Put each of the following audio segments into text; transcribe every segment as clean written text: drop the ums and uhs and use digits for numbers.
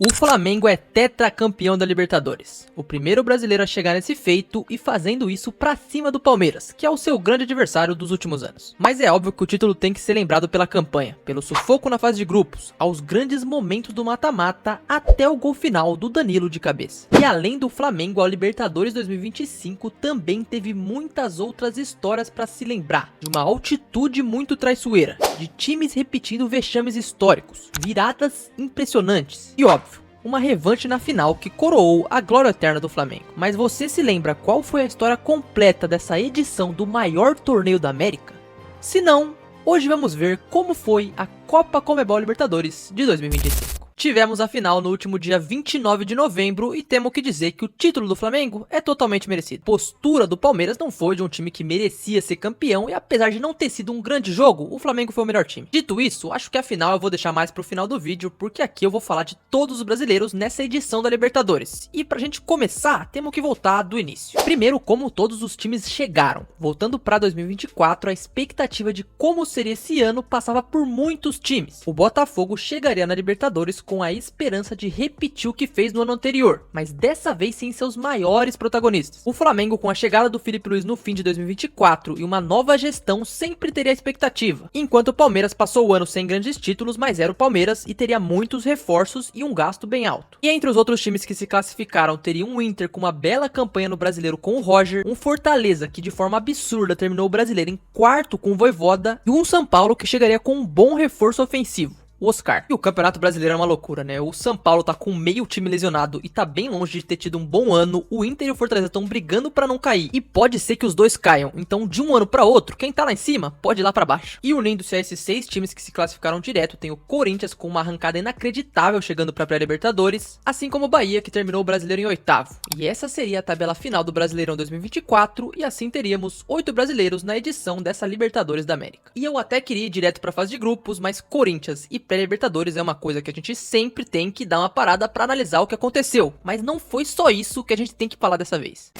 O Flamengo é tetracampeão da Libertadores, o primeiro brasileiro a chegar nesse feito e fazendo isso pra cima do Palmeiras, que é o seu grande adversário dos últimos anos. Mas é óbvio que o título tem que ser lembrado pela campanha, pelo sufoco na fase de grupos, aos grandes momentos do mata-mata até o gol final do Danilo de cabeça. E além do Flamengo ao Libertadores 2025, também teve muitas outras histórias pra se lembrar, de uma altitude muito traiçoeira, de times repetindo vexames históricos, viradas impressionantes e óbvio, uma revanche na final que coroou a glória eterna do Flamengo. Mas você se lembra qual foi a história completa dessa edição do maior torneio da América? Se não, hoje vamos ver como foi a Copa Conmebol Libertadores de 2025. Tivemos a final no último dia 29 de novembro e temos que dizer que o título do Flamengo é totalmente merecido. Postura do Palmeiras não foi de um time que merecia ser campeão e apesar de não ter sido um grande jogo, o Flamengo foi o melhor time. Dito isso, acho que a final eu vou deixar mais pro final do vídeo, porque aqui eu vou falar de todos os brasileiros nessa edição da Libertadores. E pra gente começar, temos que voltar do início. Primeiro, como todos os times chegaram. Voltando pra 2024, a expectativa de como seria esse ano passava por muitos times. O Botafogo chegaria na Libertadores com a esperança de repetir o que fez no ano anterior, mas dessa vez sem seus maiores protagonistas. O Flamengo, com a chegada do Felipe Luiz no fim de 2024 e uma nova gestão, sempre teria expectativa, enquanto o Palmeiras passou o ano sem grandes títulos, mas era o Palmeiras e teria muitos reforços e um gasto bem alto. E entre os outros times que se classificaram, teria um Inter com uma bela campanha no Brasileiro com o Roger, um Fortaleza que de forma absurda terminou o Brasileiro em quarto com o Vojvoda e um São Paulo que chegaria com um bom reforço ofensivo, o Oscar. E o Campeonato Brasileiro é uma loucura, né? O São Paulo tá com meio time lesionado e tá bem longe de ter tido um bom ano. O Inter e o Fortaleza estão brigando pra não cair. E pode ser que os dois caiam. Então, de um ano pra outro, quem tá lá em cima pode ir lá pra baixo. E unindo-se a esses 6 times que se classificaram direto, tem o Corinthians com uma arrancada inacreditável chegando pra pré-Libertadores, assim como o Bahia, que terminou o Brasileiro em 8º. E essa seria a tabela final do Brasileirão 2024 e assim teríamos 8 brasileiros na edição dessa Libertadores da América. E eu até queria ir direto pra fase de grupos, mas Corinthians e pré-Libertadores é uma coisa que a gente sempre tem que dar uma parada pra analisar o que aconteceu, mas não foi só isso que a gente tem que falar dessa vez.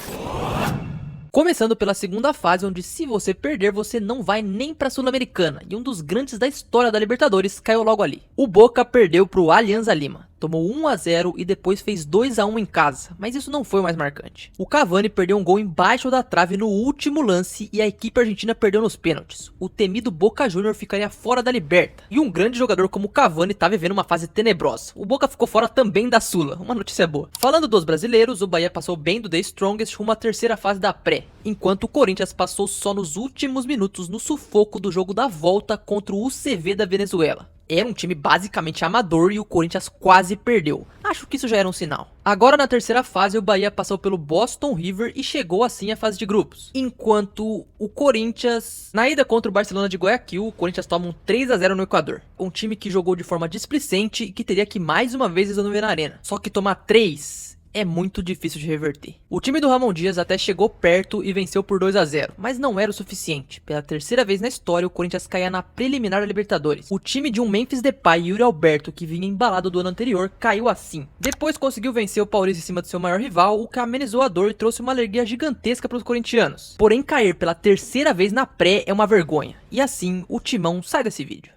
Começando pela segunda fase, onde se você perder, você não vai nem pra Sul-Americana, e um dos grandes da história da Libertadores caiu logo ali. O Boca perdeu pro Alianza Lima. Tomou 1 a 0 e depois fez 2 a 1 em casa, mas isso não foi o mais marcante. O Cavani perdeu um gol embaixo da trave no último lance e a equipe argentina perdeu nos pênaltis. O temido Boca Juniors ficaria fora da Liberta. E um grande jogador como o Cavani tá vivendo uma fase tenebrosa. O Boca ficou fora também da Sula, uma notícia boa. Falando dos brasileiros, o Bahia passou bem do The Strongest rumo à terceira fase da pré, enquanto o Corinthians passou só nos últimos minutos no sufoco do jogo da volta contra o UCV da Venezuela. Era um time basicamente amador e o Corinthians quase perdeu. Acho que isso já era um sinal. Agora na terceira fase o Bahia passou pelo Boston River e chegou assim à fase de grupos. Enquanto o Corinthians, na ida contra o Barcelona de Guayaquil, o Corinthians toma um 3 a 0 no Equador. Um time que jogou de forma displicente e que teria que mais uma vez resolver na arena. Só que tomar 3 é muito difícil de reverter. O time do Ramon Dias até chegou perto e venceu por 2 a 0, mas não era o suficiente. Pela terceira vez na história, o Corinthians caía na preliminar da Libertadores. O time de um Memphis Depay e Yuri Alberto, que vinha embalado do ano anterior, caiu assim. Depois conseguiu vencer o Paulista em cima do seu maior rival, o que amenizou a dor e trouxe uma alegria gigantesca para os corintianos. Porém, cair pela terceira vez na pré é uma vergonha. E assim, o Timão sai desse vídeo.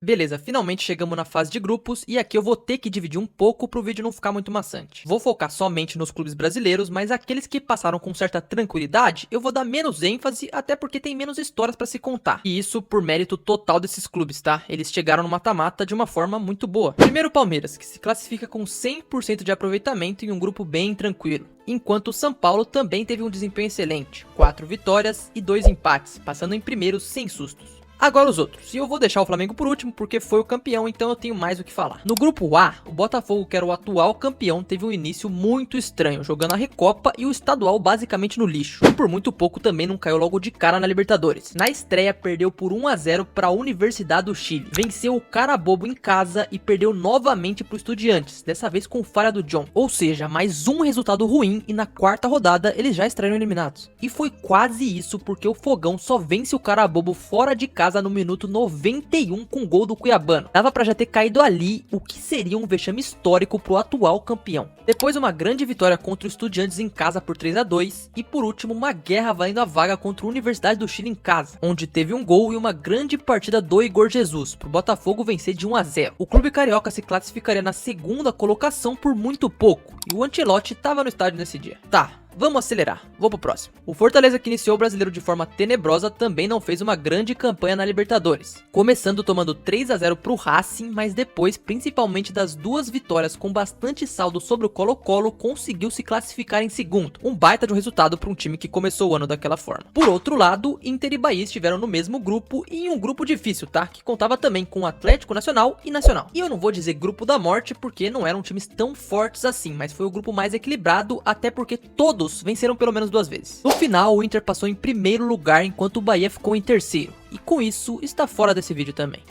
Beleza, finalmente chegamos na fase de grupos e aqui eu vou ter que dividir um pouco pro vídeo não ficar muito maçante. Vou focar somente nos clubes brasileiros, mas aqueles que passaram com certa tranquilidade, eu vou dar menos ênfase, até porque tem menos histórias pra se contar. E isso por mérito total desses clubes, tá? Eles chegaram no mata-mata de uma forma muito boa. Primeiro o Palmeiras, que se classifica com 100% de aproveitamento em um grupo bem tranquilo. Enquanto o São Paulo também teve um desempenho excelente, 4 vitórias e 2 empates, passando em primeiro sem sustos. Agora os outros, e eu vou deixar o Flamengo por último porque foi o campeão, então eu tenho mais o que falar. No grupo A, o Botafogo, que era o atual campeão, teve um início muito estranho, jogando a Recopa e o estadual basicamente no lixo. E por muito pouco também não caiu logo de cara na Libertadores. Na estreia perdeu por 1 a 0 para a Universidade do Chile. Venceu o Carabobo em casa e perdeu novamente para o Estudiantes, dessa vez com falha do John. Ou seja, mais um resultado ruim e na quarta rodada eles já estrearam eliminados. E foi quase isso porque o Fogão só vence o Carabobo fora de casa casa no minuto 91 com gol do cuiabano. Dava pra já ter caído ali, o que seria um vexame histórico pro atual campeão. Depois uma grande vitória contra o Estudiantes em casa por 3-2 e por último uma guerra valendo a vaga contra a Universidade do Chile em casa, onde teve um gol e uma grande partida do Igor Jesus, pro Botafogo vencer de 1-0. O clube carioca se classificaria na segunda colocação por muito pouco, e o Ancelotti estava no estádio nesse dia. Tá, vamos acelerar, vou pro próximo. O Fortaleza, que iniciou o brasileiro de forma tenebrosa, também não fez uma grande campanha na Libertadores, começando tomando 3-0 pro Racing, mas depois, principalmente das duas vitórias com bastante saldo sobre o Colo-Colo, conseguiu se classificar em segundo, um baita de um resultado para um time que começou o ano daquela forma. Por outro lado, Inter e Bahia estiveram no mesmo grupo, e em um grupo difícil, tá? Que contava também com Atlético Nacional e Nacional. E eu não vou dizer grupo da morte, porque não eram times tão fortes assim, mas foi o grupo mais equilibrado, até porque todos venceram pelo menos 2 vezes. No final, o Inter passou em primeiro lugar, enquanto o Bahia ficou em terceiro, e com isso está fora desse vídeo também.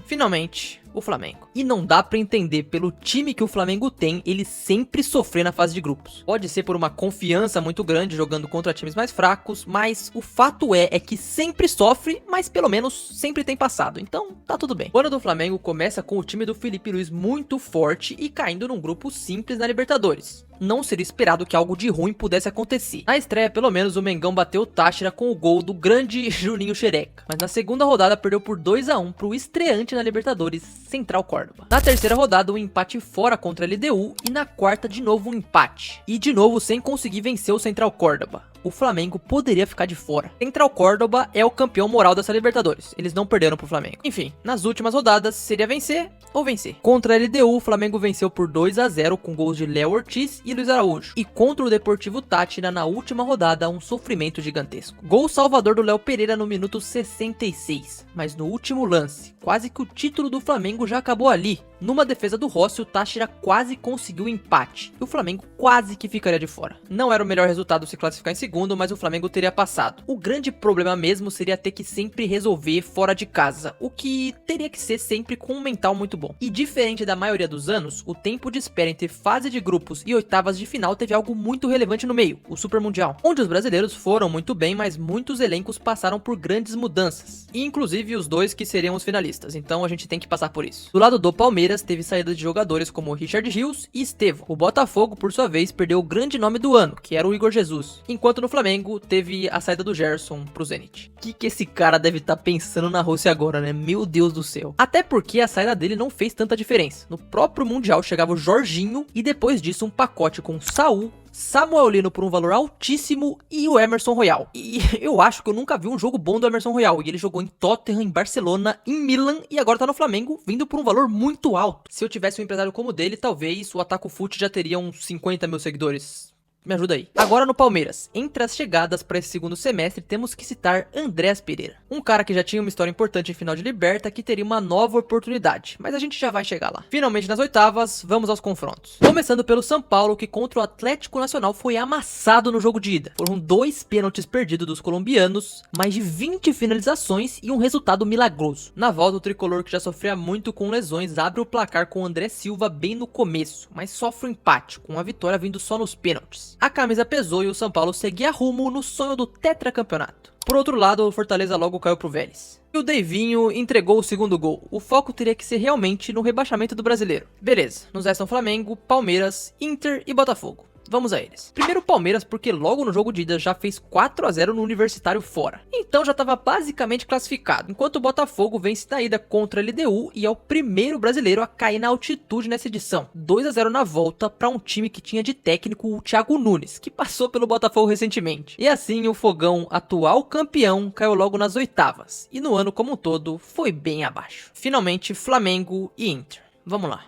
Finalmente, o Flamengo. E não dá pra entender pelo time que o Flamengo tem, ele sempre sofrer na fase de grupos. Pode ser por uma confiança muito grande jogando contra times mais fracos, mas o fato é que sempre sofre, mas pelo menos sempre tem passado, então tá tudo bem. O ano do Flamengo começa com o time do Felipe Luiz muito forte e caindo num grupo simples na Libertadores. Não seria esperado que algo de ruim pudesse acontecer. Na estreia, pelo menos, o Mengão bateu o Táchira com o gol do grande Juninho Xereca, mas na segunda rodada perdeu por 2-1 pro estreante na Libertadores, Central Córdoba. Na terceira rodada, um empate fora contra a LDU e na quarta, de novo um empate. E de novo sem conseguir vencer o Central Córdoba. O Flamengo poderia ficar de fora. Central Córdoba é o campeão moral dessa Libertadores. Eles não perderam pro Flamengo. Enfim, nas últimas rodadas, seria vencer ou vencer. Contra a LDU, o Flamengo venceu por 2-0 com gols de Léo Ortiz e Luiz Araújo. E contra o Deportivo Táchira, na última rodada, um sofrimento gigantesco. Gol salvador do Léo Pereira no minuto 66. Mas no último lance, quase que o título do Flamengo já acabou ali. Numa defesa do Rossi, o Táchira quase conseguiu o empate. E o Flamengo quase que ficaria de fora. Não era o melhor resultado se classificar em segundo, mas o Flamengo teria passado. O grande problema mesmo seria ter que sempre resolver fora de casa, o que teria que ser sempre com um mental muito bom. E diferente da maioria dos anos, o tempo de espera entre fase de grupos e oitavas de final teve algo muito relevante no meio, o Super Mundial, onde os brasileiros foram muito bem, mas muitos elencos passaram por grandes mudanças, e inclusive os dois que seriam os finalistas, então a gente tem que passar por isso. Do lado do Palmeiras, teve saída de jogadores como Richard Rios e Estevão. O Botafogo, por sua vez, perdeu o grande nome do ano, que era o Igor Jesus, enquanto no Flamengo teve a saída do Gerson pro Zenit. Que esse cara deve estar pensando na Rússia agora, né? Meu Deus do céu. Até porque a saída dele não fez tanta diferença. No próprio Mundial chegava o Jorginho e depois disso um pacote com Saul, Samuel Lino por um valor altíssimo e o Emerson Royal. E eu acho que eu nunca vi um jogo bom do Emerson Royal. E ele jogou em Tottenham, em Barcelona, em Milan e agora tá no Flamengo, vindo por um valor muito alto. Se eu tivesse um empresário como o dele, talvez o Ataco Fute já teria uns 50 mil seguidores. Me ajuda aí. Agora no Palmeiras, entre as chegadas para esse segundo semestre, temos que citar Andrés Pereira. Um cara que já tinha uma história importante em final de Liberta, que teria uma nova oportunidade, mas a gente já vai chegar lá. Finalmente nas oitavas, vamos aos confrontos. Começando pelo São Paulo, que contra o Atlético Nacional foi amassado no jogo de ida. Foram 2 pênaltis perdidos dos colombianos, mais de 20 finalizações e um resultado milagroso. Na volta, o tricolor, que já sofria muito com lesões, abre o placar com o André Silva bem no começo, mas sofre um empate, com a vitória vindo só nos pênaltis. A camisa pesou e o São Paulo seguia rumo no sonho do tetracampeonato. Por outro lado, o Fortaleza logo caiu pro Vélez. E o Deivinho entregou o segundo gol. O foco teria que ser realmente no rebaixamento do brasileiro. Beleza, nos restam Flamengo, Palmeiras, Inter e Botafogo. Vamos a eles. Primeiro o Palmeiras, porque logo no jogo de ida já fez 4-0 no Universitário fora. Então já estava basicamente classificado, enquanto o Botafogo vence na ida contra a LDU e é o primeiro brasileiro a cair na altitude nessa edição. 2-0 na volta para um time que tinha de técnico o Thiago Nunes, que passou pelo Botafogo recentemente. E assim o Fogão, atual campeão, caiu logo nas oitavas. E no ano como um todo foi bem abaixo. Finalmente Flamengo e Inter. Vamos lá.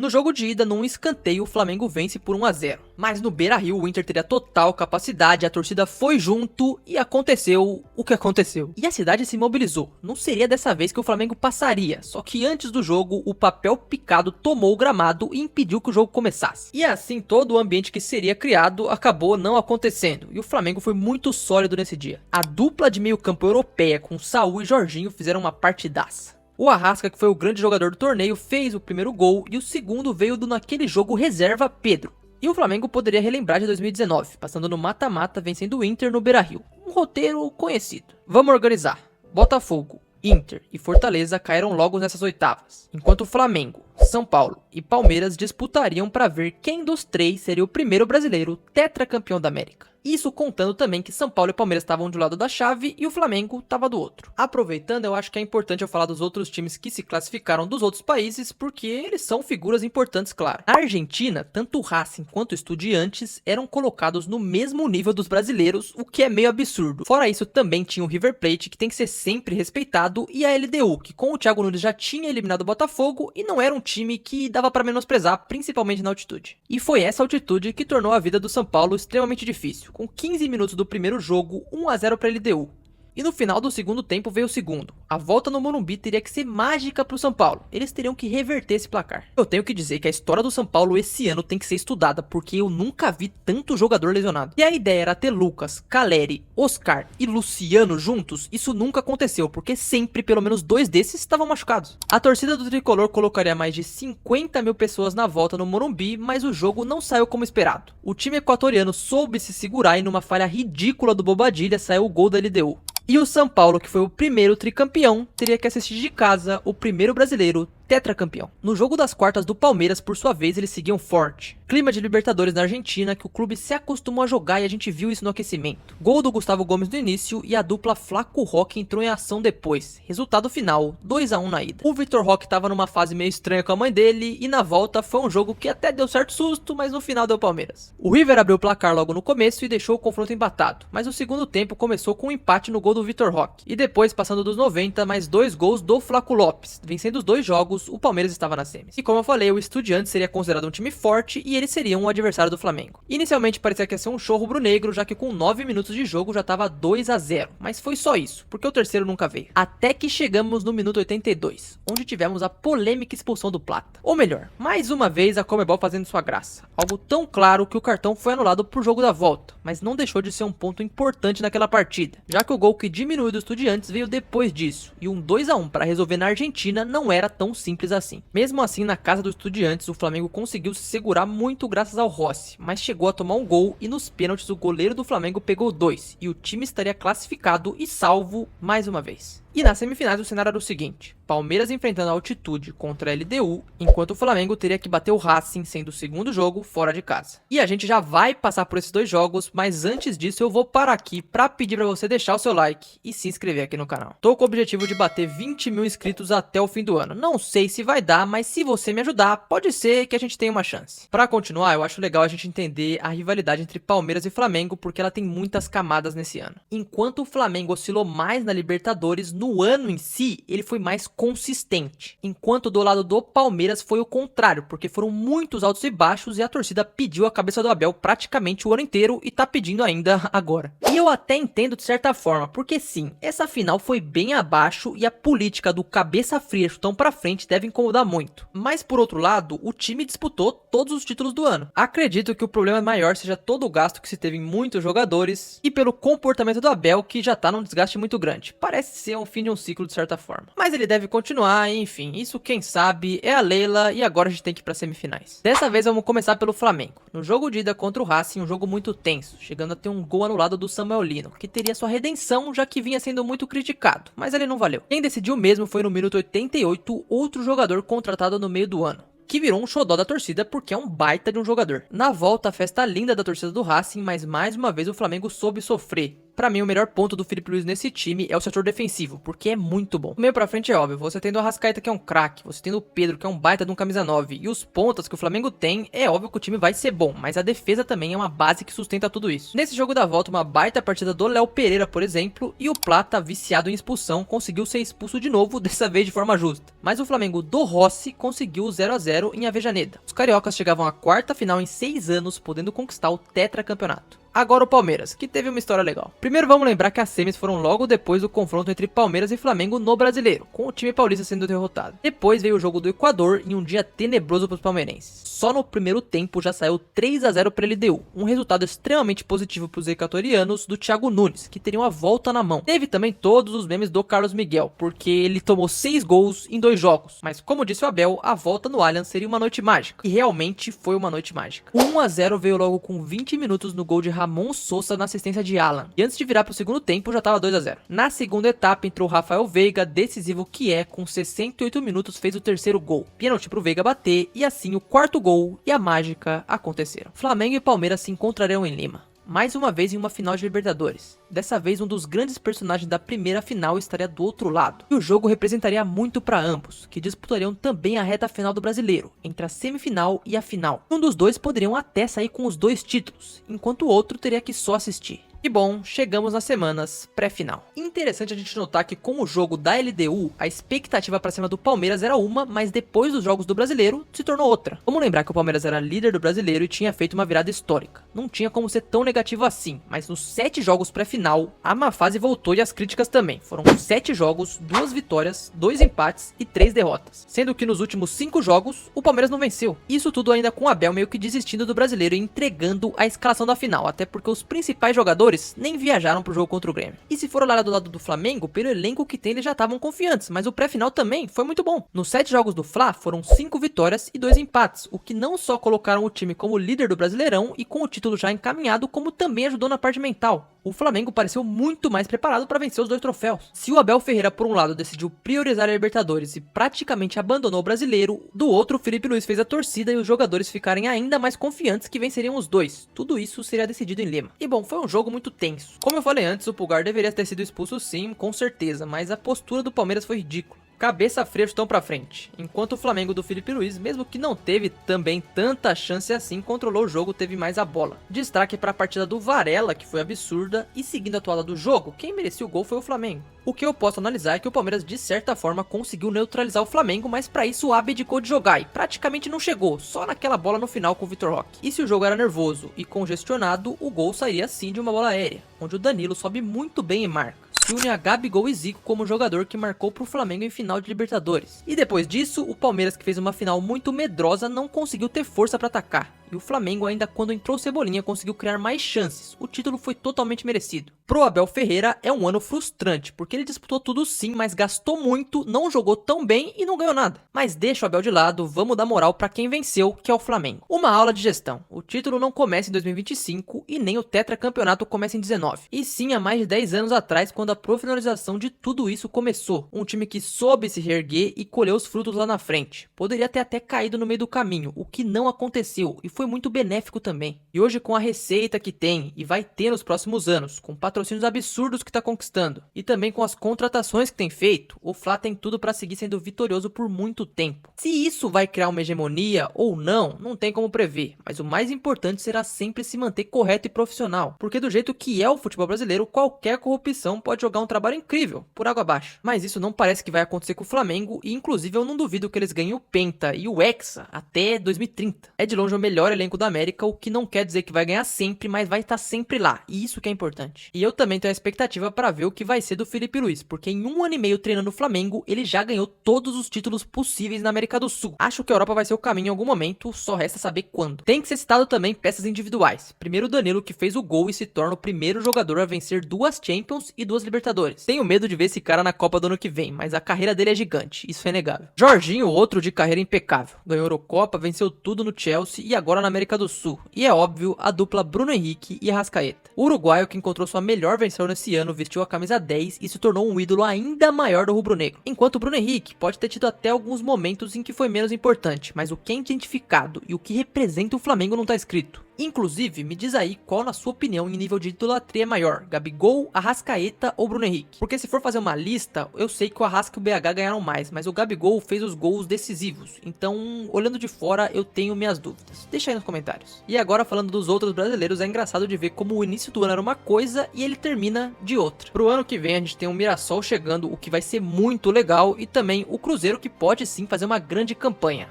No jogo de ida, num escanteio, o Flamengo vence por 1-0. Mas no Beira-Rio, o Inter teria total capacidade, a torcida foi junto e aconteceu o que aconteceu. E a cidade se mobilizou. Não seria dessa vez que o Flamengo passaria, só que antes do jogo, o papel picado tomou o gramado e impediu que o jogo começasse. E assim, todo o ambiente que seria criado acabou não acontecendo, e o Flamengo foi muito sólido nesse dia. A dupla de meio-campo europeia com Saul e Jorginho fizeram uma partidaça. O Arrasca, que foi o grande jogador do torneio, fez o primeiro gol e o segundo veio do naquele jogo reserva Pedro. E o Flamengo poderia relembrar de 2019, passando no mata-mata vencendo o Inter no Beira-Rio. Um roteiro conhecido. Vamos organizar. Botafogo, Inter e Fortaleza caíram logo nessas oitavas, enquanto Flamengo, São Paulo e Palmeiras disputariam para ver quem dos três seria o primeiro brasileiro tetracampeão da América. Isso contando também que São Paulo e Palmeiras estavam de um lado da chave e o Flamengo estava do outro. Aproveitando, eu acho que é importante eu falar dos outros times que se classificaram dos outros países, porque eles são figuras importantes, claro. Na Argentina, tanto o Racing quanto o Estudiantes eram colocados no mesmo nível dos brasileiros, o que é meio absurdo. Fora isso, também tinha o River Plate, que tem que ser sempre respeitado, e a LDU, que com o Thiago Nunes já tinha eliminado o Botafogo e não era um time que dava para menosprezar, principalmente na altitude. E foi essa altitude que tornou a vida do São Paulo extremamente difícil. Com 15 minutos do primeiro jogo, 1 a 0 para a LDU. E no final do segundo tempo veio o segundo. A volta no Morumbi teria que ser mágica para o São Paulo. Eles teriam que reverter esse placar. Eu tenho que dizer que a história do São Paulo esse ano tem que ser estudada, porque eu nunca vi tanto jogador lesionado. E a ideia era ter Lucas, Caleri, Oscar e Luciano juntos. Isso nunca aconteceu, porque sempre pelo menos 2 desses estavam machucados. A torcida do Tricolor colocaria mais de 50 mil pessoas na volta no Morumbi, mas o jogo não saiu como esperado. O time equatoriano soube se segurar e numa falha ridícula do Bobadilla saiu o gol da LDU. E o São Paulo, que foi o primeiro tricampeão, teria que assistir de casa o primeiro brasileiro tetracampeão. No jogo das quartas do Palmeiras, por sua vez, eles seguiam forte. Clima de Libertadores na Argentina, que o clube se acostumou a jogar e a gente viu isso no aquecimento. Gol do Gustavo Gomes no início e a dupla Flaco Roque entrou em ação depois. Resultado final, 2 a 1 na ida. O Vitor Roque estava numa fase meio estranha com a mãe dele e na volta foi um jogo que até deu certo susto, mas no final deu Palmeiras. O River abriu o placar logo no começo e deixou o confronto embatado, mas o segundo tempo começou com um empate no gol do Vitor Roque. E depois, passando dos 90, mais 2 gols do Flaco Lopes. Vencendo os 2 jogos, o Palmeiras estava na semis. E como eu falei, o Estudiantes seria considerado um time forte e eles seriam um adversário do Flamengo. Inicialmente parecia que ia ser um show rubro-negro, já que com 9 minutos de jogo já estava 2 a 0, mas foi só isso, porque o terceiro nunca veio. Até que chegamos no minuto 82, onde tivemos a polêmica expulsão do Plata. Ou melhor, mais uma vez a Conmebol fazendo sua graça. Algo tão claro que o cartão foi anulado pro jogo da volta, mas não deixou de ser um ponto importante naquela partida, já que o gol que diminuiu do Estudiantes veio depois disso, e um 2 a 1 para resolver na Argentina não era tão simples assim. Mesmo assim, na casa do Estudiantes, o Flamengo conseguiu se segurar muito graças ao Rossi, mas chegou a tomar um gol e nos pênaltis o goleiro do Flamengo pegou 2, e o time estaria classificado e salvo mais uma vez. E nas semifinais o cenário era o seguinte: Palmeiras enfrentando a altitude contra a LDU, enquanto o Flamengo teria que bater o Racing, sendo o segundo jogo fora de casa. E a gente já vai passar por esses 2 jogos, mas antes disso eu vou parar aqui pra pedir pra você deixar o seu like e se inscrever aqui no canal. Tô com o objetivo de bater 20 mil inscritos até o fim do ano. Não sei se vai dar, mas se você me ajudar, pode ser que a gente tenha uma chance. Pra continuar, eu acho legal a gente entender a rivalidade entre Palmeiras e Flamengo, porque ela tem muitas camadas nesse ano. Enquanto o Flamengo oscilou mais na Libertadores, no ano em si, ele foi mais consistente. Enquanto do lado do Palmeiras foi o contrário, porque foram muitos altos e baixos e a torcida pediu a cabeça do Abel praticamente o ano inteiro e tá pedindo ainda agora. E eu até entendo de certa forma, porque sim, essa final foi bem abaixo e a política do cabeça fria chutão pra frente deve incomodar muito. Mas por outro lado, o time disputou todos os títulos do ano. Acredito que o problema maior seja todo o gasto que se teve em muitos jogadores e pelo comportamento do Abel, que já tá num desgaste muito grande. Parece ser um fim de um ciclo de certa forma. Mas ele deve continuar, enfim, isso quem sabe é a Leila e agora a gente tem que ir para semifinais. Dessa vez vamos começar pelo Flamengo. No jogo de ida contra o Racing, um jogo muito tenso, chegando a ter um gol anulado do Samuel Lino, que teria sua redenção já que vinha sendo muito criticado, mas ele não valeu. Quem decidiu mesmo foi no minuto 88, outro jogador contratado no meio do ano, que virou um xodó da torcida porque é um baita de um jogador. Na volta, a festa linda da torcida do Racing, mas mais uma vez o Flamengo soube sofrer. Pra mim, o melhor ponto do Felipe Luiz nesse time é o setor defensivo, porque é muito bom. Do meio pra frente é óbvio, você tendo o Arrascaeta, que é um craque, você tendo o Pedro, que é um baita de um camisa 9, e os pontas que o Flamengo tem, é óbvio que o time vai ser bom, mas a defesa também é uma base que sustenta tudo isso. Nesse jogo da volta, uma baita partida do Léo Pereira, por exemplo, e o Plata, viciado em expulsão, conseguiu ser expulso de novo, dessa vez de forma justa. Mas o Flamengo do Rossi conseguiu o 0 a 0 em Avejaneda. Os cariocas chegavam à quarta final em 6 anos, podendo conquistar o tetracampeonato. Agora o Palmeiras, que teve uma história legal. Primeiro vamos lembrar que as semis foram logo depois do confronto entre Palmeiras e Flamengo no Brasileiro, com o time paulista sendo derrotado. Depois veio o jogo do Equador e um dia tenebroso para os palmeirenses. Só no primeiro tempo já saiu 3 a 0 para a LDU, um resultado extremamente positivo para os equatorianos do Thiago Nunes, que teriam a volta na mão. Teve também todos os memes do Carlos Miguel, porque ele tomou 6 gols em 2 jogos, mas como disse o Abel, a volta no Allianz seria uma noite mágica, e realmente foi uma noite mágica. 1 a 0 veio logo com 20 minutos no gol de Ramon Sousa na assistência de Alan, e antes de virar para o segundo tempo já estava 2 a 0. Na segunda etapa entrou Rafael Veiga, decisivo que é, com 68 minutos fez o terceiro gol, pênalti para o Veiga bater, e assim o quarto gol e a mágica aconteceram. Flamengo e Palmeiras se encontrarão em Lima, mais uma vez em uma final de Libertadores. Dessa vez um dos grandes personagens da primeira final estaria do outro lado, e o jogo representaria muito para ambos, que disputariam também a reta final do Brasileiro, entre a semifinal e a final. Um dos dois poderiam até sair com os 2 títulos, enquanto o outro teria que só assistir. E bom, chegamos nas semanas pré-final. Interessante a gente notar que com o jogo da LDU, a expectativa para cima do Palmeiras era uma, mas depois dos jogos do Brasileiro, se tornou outra. Vamos lembrar que o Palmeiras era líder do Brasileiro e tinha feito uma virada histórica. Não tinha como ser tão negativo assim, mas nos 7 jogos pré-final, a má fase voltou e as críticas também. Foram 7 jogos, 2 vitórias, 2 empates e 3 derrotas. Sendo que nos últimos 5 jogos, o Palmeiras não venceu. Isso tudo ainda com o Abel meio que desistindo do Brasileiro e entregando a escalação da final, até porque os principais jogadores nem viajaram pro jogo contra o Grêmio. E se for olhar do lado do Flamengo, pelo elenco que tem eles já estavam confiantes, mas o pré-final também foi muito bom. Nos 7 jogos do Fla foram 5 vitórias e 2 empates, o que não só colocaram o time como líder do Brasileirão e com o título já encaminhado, como também ajudou na parte mental. O Flamengo pareceu muito mais preparado para vencer os 2 troféus. Se o Abel Ferreira, por um lado, decidiu priorizar a Libertadores e praticamente abandonou o Brasileiro, do outro, o Felipe Luiz fez a torcida e os jogadores ficarem ainda mais confiantes que venceriam os 2. Tudo isso seria decidido em Lima. E bom, foi um jogo muito tenso. Como eu falei antes, o Pulgar deveria ter sido expulso sim, com certeza, mas a postura do Palmeiras foi ridícula. Cabeça fria estão pra frente, enquanto o Flamengo do Felipe Luiz, mesmo que não teve também tanta chance assim, controlou o jogo, teve mais a bola. Destaque para a partida do Varela, que foi absurda, e seguindo a toada do jogo, quem merecia o gol foi o Flamengo. O que eu posso analisar é que o Palmeiras de certa forma conseguiu neutralizar o Flamengo, mas para isso o abdicou de jogar e praticamente não chegou, só naquela bola no final com o Vitor Roque. E se o jogo era nervoso e congestionado, o gol sairia sim de uma bola aérea, onde o Danilo sobe muito bem e marca. Se une a Gabigol e Zico como jogador que marcou para o Flamengo em final de Libertadores. E depois disso, o Palmeiras, que fez uma final muito medrosa, não conseguiu ter força para atacar. E o Flamengo, ainda quando entrou Cebolinha, conseguiu criar mais chances. O título foi totalmente merecido. Pro Abel Ferreira é um ano frustrante, porque ele disputou tudo sim, mas gastou muito, não jogou tão bem e não ganhou nada. Mas deixa o Abel de lado, vamos dar moral para quem venceu, que é o Flamengo. Uma aula de gestão. O título não começa em 2025 e nem o tetracampeonato começa em 19. E sim há mais de 10 anos atrás, quando a profissionalização de tudo isso começou. Um time que soube se reerguer e colheu os frutos lá na frente. Poderia ter até caído no meio do caminho, o que não aconteceu e foi muito benéfico também. E hoje, com a receita que tem e vai ter nos próximos anos, com patrocínios absurdos que está conquistando e também com as contratações que tem feito, o Fla tem tudo para seguir sendo vitorioso por muito tempo. Se isso vai criar uma hegemonia ou não tem como prever, mas o mais importante será sempre se manter correto e profissional, porque do jeito que é o futebol brasileiro, qualquer corrupção pode jogar um trabalho incrível por água abaixo. Mas isso não parece que vai acontecer com o Flamengo e inclusive eu não duvido que eles ganhem o Penta e o Hexa até 2030. É de longe o melhor elenco da América, o que não quer dizer que vai ganhar sempre, mas vai estar sempre lá, e isso que é importante. E eu também tenho a expectativa para ver o que vai ser do Felipe Luiz, porque em 1 ano e meio treinando o Flamengo, ele já ganhou todos os títulos possíveis na América do Sul. Acho que a Europa vai ser o caminho em algum momento, só resta saber quando. Tem que ser citado também peças individuais. Primeiro o Danilo, que fez o gol e se torna o primeiro jogador a vencer 2 Champions e 2 Libertadores. Tenho medo de ver esse cara na Copa do ano que vem, mas a carreira dele é gigante, isso é inegável. Jorginho, outro de carreira impecável. Ganhou a Eurocopa, venceu tudo no Chelsea e agora na América do Sul. E é óbvio, a dupla Bruno Henrique e Arrascaeta. O uruguaio, que encontrou sua melhor versão nesse ano, vestiu a camisa 10 e se tornou um ídolo ainda maior do rubro-negro. Enquanto o Bruno Henrique pode ter tido até alguns momentos em que foi menos importante, mas o que é identificado e o que representa o Flamengo não tá escrito. Inclusive, me diz aí qual na sua opinião em nível de idolatria é maior, Gabigol, Arrascaeta ou Bruno Henrique? Porque se for fazer uma lista, eu sei que o Arrasca e o BH ganharam mais, mas o Gabigol fez os gols decisivos, então olhando de fora eu tenho minhas dúvidas. Deixa aí nos comentários. E agora falando dos outros brasileiros, é engraçado de ver como o início do ano era uma coisa e ele termina de outra. Pro ano que vem a gente tem o Mirassol chegando, o que vai ser muito legal, e também o Cruzeiro, que pode sim fazer uma grande campanha.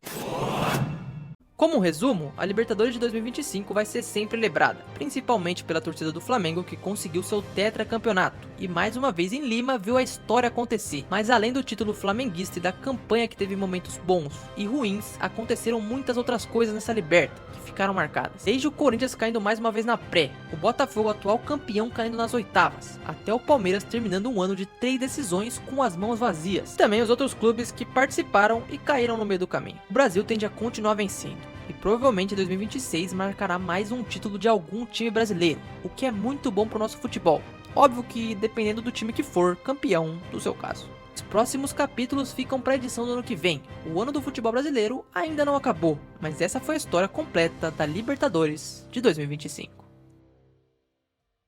Como um resumo, a Libertadores de 2025 vai ser sempre lembrada, principalmente pela torcida do Flamengo que conseguiu seu tetracampeonato, e mais uma vez em Lima viu a história acontecer. Mas além do título flamenguista e da campanha que teve momentos bons e ruins, aconteceram muitas outras coisas nessa Liberta, que ficaram marcadas. Desde o Corinthians caindo mais uma vez na pré, o Botafogo atual campeão caindo nas oitavas, até o Palmeiras terminando um ano de 3 decisões com as mãos vazias. Também os outros clubes que participaram e caíram no meio do caminho. O Brasil tende a continuar vencendo. E provavelmente 2026 marcará mais um título de algum time brasileiro, o que é muito bom para o nosso futebol. Óbvio que dependendo do time que for campeão, do seu caso. Os próximos capítulos ficam para a edição do ano que vem. O ano do futebol brasileiro ainda não acabou, mas essa foi a história completa da Libertadores de 2025.